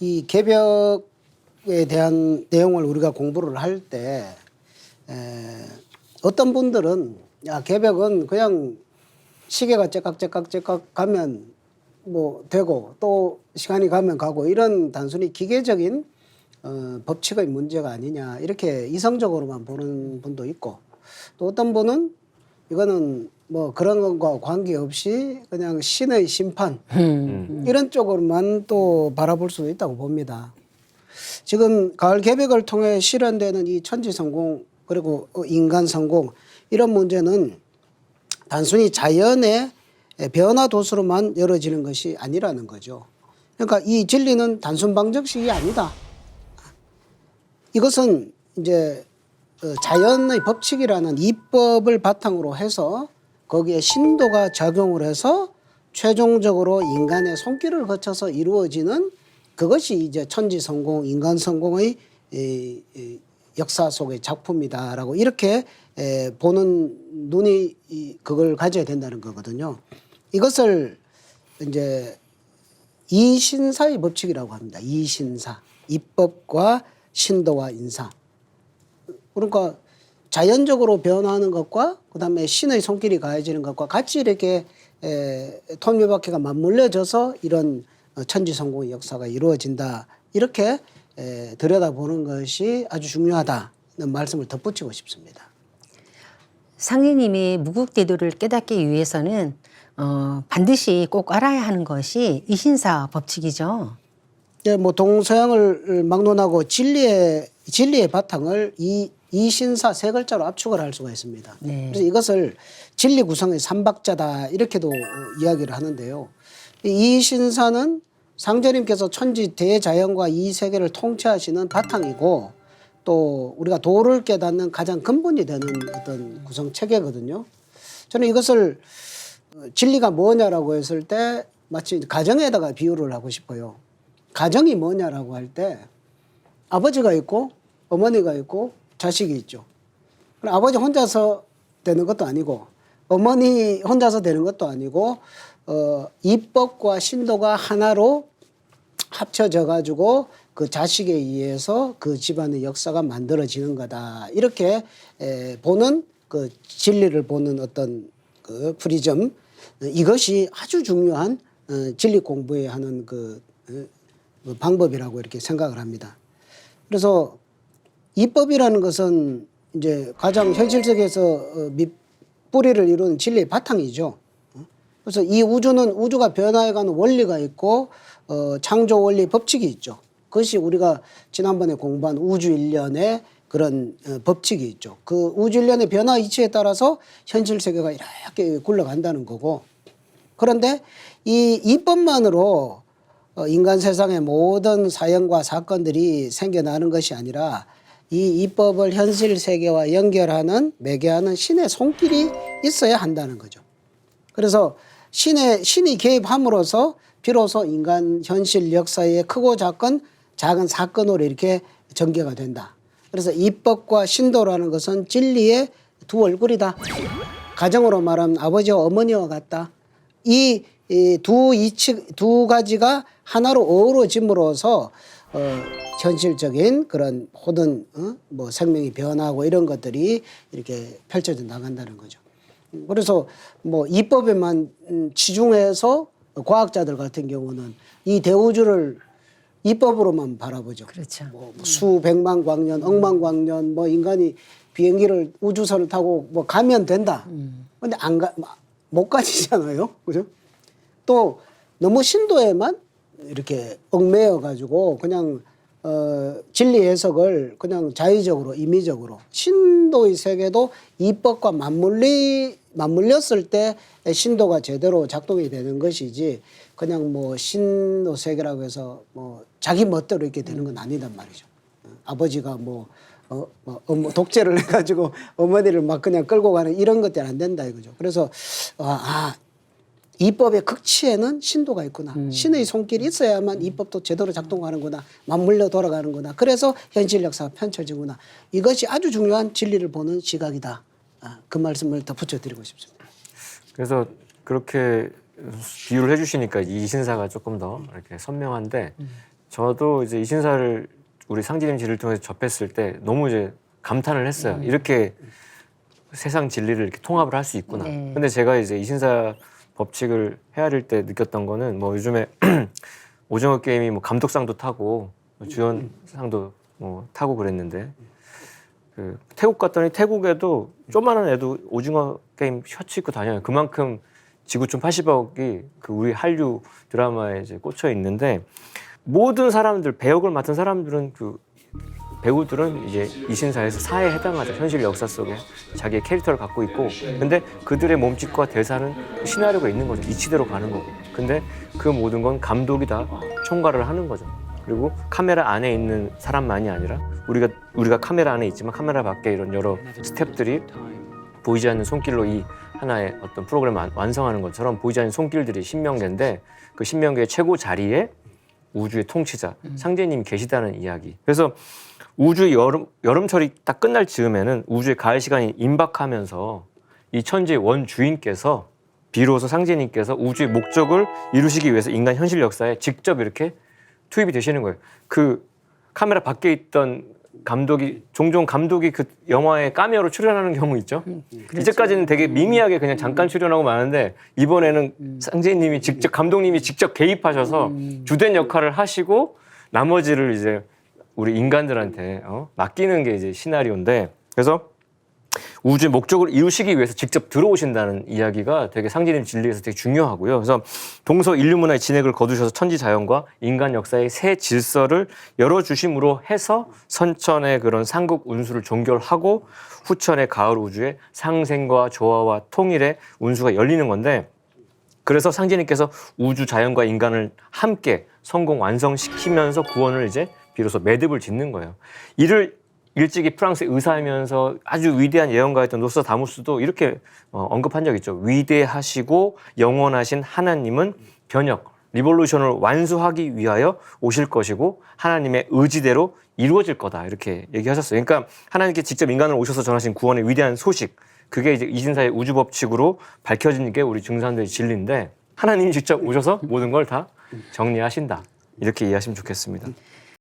이 개벽에 대한 내용을 우리가 공부를 할 때 어떤 분들은 야 개벽은 그냥 시계가 째깍째깍째깍 가면 뭐 되고 또 시간이 가면 가고 이런 단순히 기계적인 법칙의 문제가 아니냐 이렇게 이성적으로만 보는 분도 있고 또 어떤 분은 이거는 뭐 그런 것과 관계없이 그냥 신의 심판 이런 쪽으로만 또 바라볼 수도 있다고 봅니다. 지금 가을 개벽을 통해 실현되는 이 천지 성공 그리고 인간 성공 이런 문제는 단순히 자연의 변화 도수로만 열어지는 것이 아니라는 거죠. 그러니까 이 진리는 단순 방정식이 아니다. 이것은 이제 자연의 법칙이라는 이법을 바탕으로 해서 거기에 신도가 작용을 해서 최종적으로 인간의 손길을 거쳐서 이루어지는 그것이 이제 천지 성공, 인간 성공의 역사 속의 작품이다라고 이렇게 보는 눈이 그걸 가져야 된다는 거거든요. 이것을 이제 이신사의 법칙이라고 합니다. 이신사, 이법과 신도와 인사. 그러니까 자연적으로 변화하는 것과 그다음에 신의 손길이 가해지는 것과 같이 이렇게 톱니바퀴가 맞물려져서 이런 천지성공의 역사가 이루어진다. 이렇게 들여다보는 것이 아주 중요하다는 말씀을 덧붙이고 싶습니다. 상인님이 무국대도를 깨닫기 위해서는 반드시 꼭 알아야 하는 것이 이신사 법칙이죠. 예, 뭐 동서양을 막론하고 진리의 바탕을 이신사 세 글자로 압축을 할 수가 있습니다. 네. 그래서 이것을 진리 구성의 삼박자다 이렇게도 이야기를 하는데요. 이신사는 상제님께서 천지 대자연과 이 세계를 통치하시는 바탕이고 또 우리가 도를 깨닫는 가장 근본이 되는 어떤 구성 체계거든요. 저는 이것을 진리가 뭐냐라고 했을 때 마치 가정에다가 비유를 하고 싶어요. 가정이 뭐냐라고 할 때 아버지가 있고 어머니가 있고 자식이 있죠. 그럼 아버지 혼자서 되는 것도 아니고 어머니 혼자서 되는 것도 아니고 이법과 신도가 하나로 합쳐져 가지고 그 자식에 의해서 그 집안의 역사가 만들어지는 거다. 이렇게 보는 그 진리를 보는 어떤 그 프리즘 이것이 아주 중요한 진리 공부에 하는 그 방법이라고 이렇게 생각을 합니다. 그래서 이법이라는 것은 이제 가장 현실 세계에서 뿌리를 이루는 진리의 바탕이죠. 그래서 이 우주는 우주가 변화해가는 원리가 있고 창조 원리 법칙이 있죠. 그것이 우리가 지난번에 공부한 우주 일련의 그런 법칙이 있죠. 그 우주 일련의 변화 이치에 따라서 현실 세계가 이렇게 굴러간다는 거고 그런데 이 이법만으로 인간 세상의 모든 사연과 사건들이 생겨나는 것이 아니라 이 이법을 현실 세계와 연결하는 매개하는 신의 손길이 있어야 한다는 거죠. 그래서 신이 개입함으로써 비로소 인간 현실 역사의 크고 작은 사건으로 이렇게 전개가 된다. 그래서 이법과 신도라는 것은 진리의 두 얼굴이다. 가정으로 말하면 아버지와 어머니와 같다. 이 두 가지가 하나로 어우러짐으로써 현실적인 그런 모든 뭐 생명이 변하고 이런 것들이 이렇게 펼쳐져 나간다는 거죠. 그래서 뭐 이법에만 치중해서 과학자들 같은 경우는 이 대우주를 이법으로만 바라보죠. 그렇죠. 뭐 수백만 광년, 억만 광년 뭐 인간이 비행기를 우주선을 타고 뭐 가면 된다. 근데 못 가지잖아요. 그죠? 또 너무 신도에만 이렇게 얽매여 가지고 그냥 진리 해석을 그냥 자의적으로 임의적으로 신도의 세계도 이법과 맞물렸을 때 신도가 제대로 작동이 되는 것이지 그냥 뭐 신도 세계라고 해서 뭐 자기 멋대로 이렇게 되는 건 아니단 말이죠. 아버지가 뭐 독재를 해가지고 어머니를 막 그냥 끌고 가는 이런 것들 안 된다 이거죠. 그래서 이법의 극치에는 신도가 있구나. 신의 손길이 있어야만 이법도 제대로 작동하는구나. 맞물려 돌아가는구나. 그래서 현실 역사가 펼쳐지구나. 이것이 아주 중요한 진리를 보는 시각이다. 그 말씀을 덧붙여 드리고 싶습니다. 그래서 그렇게 비유를 해주시니까 이 신사가 조금 더 이렇게 선명한데 저도 이제 이신사를 우리 상진님 진리를 통해서 접했을 때 너무 이제 감탄을 했어요. 이렇게 세상 진리를 이렇게 통합을 할 수 있구나. 네. 근데 제가 이제 이신사 법칙을 헤아릴 때 느꼈던 거는 뭐 요즘에 오징어 게임이 뭐 감독상도 타고 주연상도 뭐 타고 그랬는데 그 태국 갔더니 태국에도 조그마한 애도 오징어 게임 셔츠 입고 다녀요. 그만큼 지구촌 80억이 그 우리 한류 드라마에 이제 꽂혀 있는데 모든 사람들 배역을 맡은 사람들은 그 배우들은 이제 이신사에서 사회에 해당하죠. 현실 역사 속에 자기의 캐릭터를 갖고 있고 근데 그들의 몸짓과 대사는 시나리오가 있는 거죠. 이치대로 가는 거고. 근데 그 모든 건 감독이 다 총괄을 하는 거죠. 그리고 카메라 안에 있는 사람만이 아니라 우리가 카메라 안에 있지만 카메라 밖에 이런 여러 스태프들이 보이지 않는 손길로 이 하나의 어떤 프로그램을 완성하는 것처럼 보이지 않는 손길들이 신명계인데 그 신명계의 최고 자리에 우주의 통치자 상제님이 계시다는 이야기. 그래서 우주의 여름철이 딱 끝날 즈음에는 우주의 가을 시간이 임박하면서 이 천지의 원주인께서 비로소 상제님께서 우주의 목적을 이루시기 위해서 인간 현실 역사에 직접 이렇게 투입이 되시는 거예요. 그 카메라 밖에 있던 감독이 종종 감독이 그 영화에 카메오로 출연하는 경우 있죠. 이제까지는 되게 미미하게 그냥 잠깐 출연하고 마는데 이번에는 상제님이 직접 감독님이 직접 개입하셔서 주된 역할을 하시고 나머지를 이제 우리 인간들한테 맡기는 게 이제 시나리오인데 그래서 우주의 목적을 이루시기 위해서 직접 들어오신다는 이야기가 되게 상제님 진리에서 되게 중요하고요. 그래서 동서 인류 문화의 진액을 거두셔서 천지 자연과 인간 역사의 새 질서를 열어주심으로 해서 선천의 그런 삼국 운수를 종결하고 후천의 가을 우주의 상생과 조화와 통일의 운수가 열리는 건데 그래서 상제님께서 우주 자연과 인간을 함께 성공 완성시키면서 구원을 이제 비로소 매듭을 짓는 거예요. 이를 일찍이 프랑스의 의사이면서 아주 위대한 예언가였던 노스트라다무스도 이렇게 언급한 적 있죠. 위대하시고 영원하신 하나님은 변혁, 리볼루션을 완수하기 위하여 오실 것이고 하나님의 의지대로 이루어질 거다. 이렇게 얘기하셨어요. 그러니까 하나님께 직접 인간을 오셔서 전하신 구원의 위대한 소식, 그게 이제 이신사의 우주법칙으로 밝혀진 게 우리 증산들의 진리인데 하나님이 직접 오셔서 모든 걸 다 정리하신다. 이렇게 이해하시면 좋겠습니다.